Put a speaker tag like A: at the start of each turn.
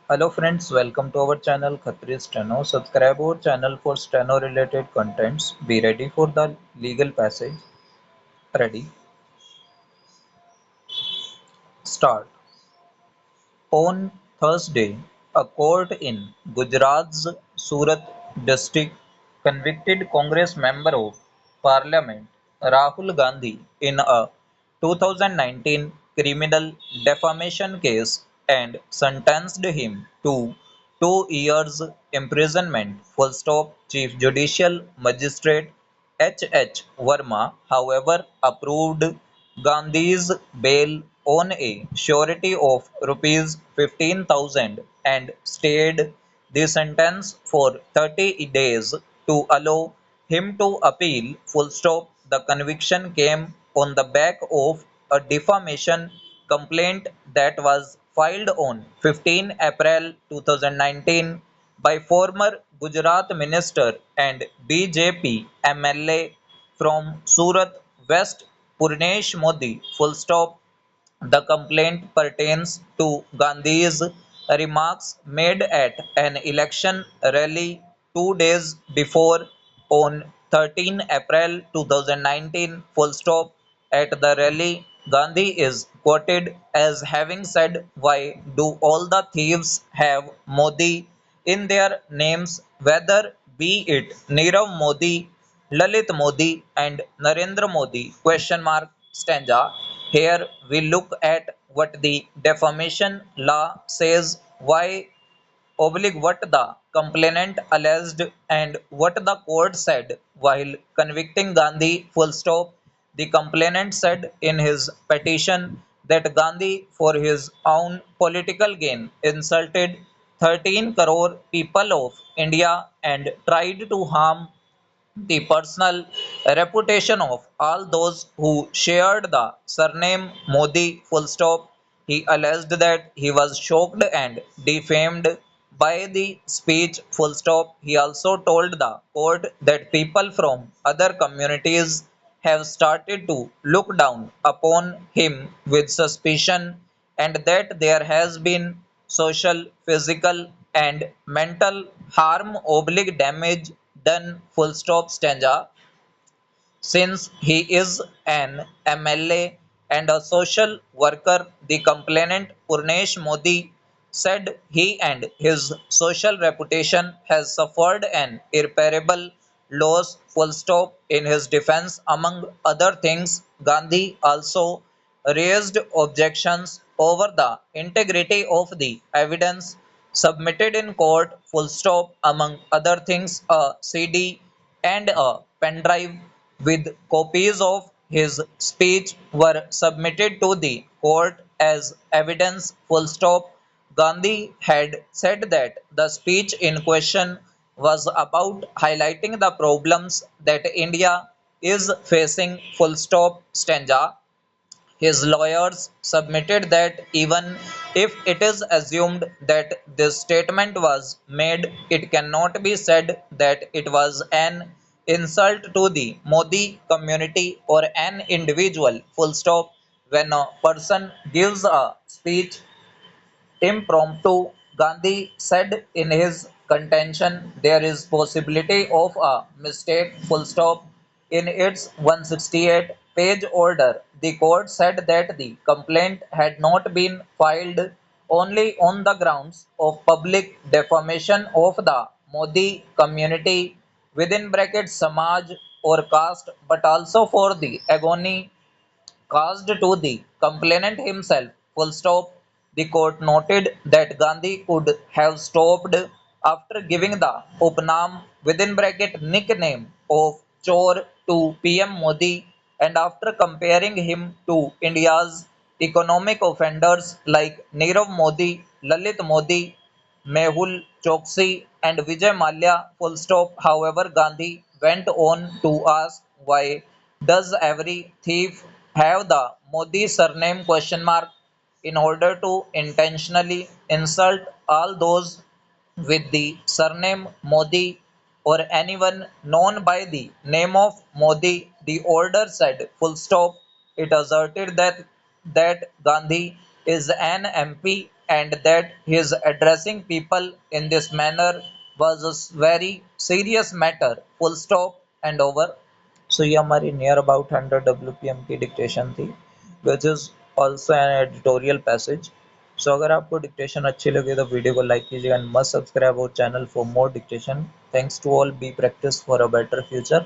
A: Hello friends, welcome to our channel Khatri Steno. Subscribe our channel for steno related contents. Be ready for the legal passage. Ready? Start. On Thursday, a court in Gujarat's Surat district convicted Congress member of Parliament Rahul Gandhi in a 2019 criminal defamation case and sentenced him to 2 years imprisonment. Full stop. Chief Judicial Magistrate H. Verma, however, approved Gandhi's bail on a surety of rupees 15,000 and stayed the sentence for 30 days to allow him to appeal. Full stop. The conviction came on the back of a defamation complaint that was filed on 15 April 2019 by former Gujarat Minister and BJP MLA from Surat West Purnesh Modi. Full stop. The complaint pertains to Gandhi's remarks made at an election rally 2 days before on 13 April 2019. Full stop. At the rally, Gandhi is quoted as having said, "Why do all the thieves have Modi in their names, whether be it Nirav Modi, Lalit Modi and Narendra Modi?" Question mark stanza. Here we look at what the defamation law says, why oblique what the complainant alleged and what the court said while convicting Gandhi. Full stop. The complainant said in his petition that Gandhi, for his own political gain, insulted 13 crore people of India and tried to harm the personal reputation of all those who shared the surname Modi. Full stop. He alleged that he was shocked and defamed by the speech. Full stop. He also told the court that people from other communities have started to look down upon him with suspicion and that there has been social, physical, and mental harm oblique damage done. Full stop stanza. Since he is an MLA and a social worker, the complainant Purnesh Modi said he and his social reputation has suffered an irreparable loss. Full stop. In his defense, among other things, Gandhi also raised objections over the integrity of the evidence submitted in court. Full stop. Among other things, a CD and a pendrive with copies of his speech were submitted to the court as evidence. Full stop. Gandhi had said that the speech in question was about highlighting the problems that India is facing. Full stop stanza. His lawyers submitted that even if it is assumed that this statement was made, it cannot be said that it was an insult to the Modi community or an individual. Full stop. When a person gives a speech impromptu, Gandhi said in his contention, there is possibility of a mistake. Full stop. In its 168-page order, the court said that the complaint had not been filed only on the grounds of public defamation of the Modi community within brackets Samaj or caste, but also for the agony caused to the complainant himself. Full stop. The court noted that Gandhi could have stopped after giving the upnam within bracket nickname of Chor to PM Modi and after comparing him to India's economic offenders like Nirav Modi, Lalit Modi, Mehul Choksi and Vijay Mallya. Full stop. However, Gandhi went on to ask, why does every thief have the Modi surname? Question mark. In order to intentionally insult all those with the surname Modi or anyone known by the name of Modi, the order said. Full stop. It asserted that Gandhi is an MP and that his addressing people in this manner was a very serious matter, full stop and over. So ये हमारी near about 100 WPM की dictation थी, which is also an editorial passage. So अगर आपको dictation अच्छी लगे तो video को लाइक कीजिएगा and must subscribe our channel for more dictation. Thanks to all, be practice for a better future.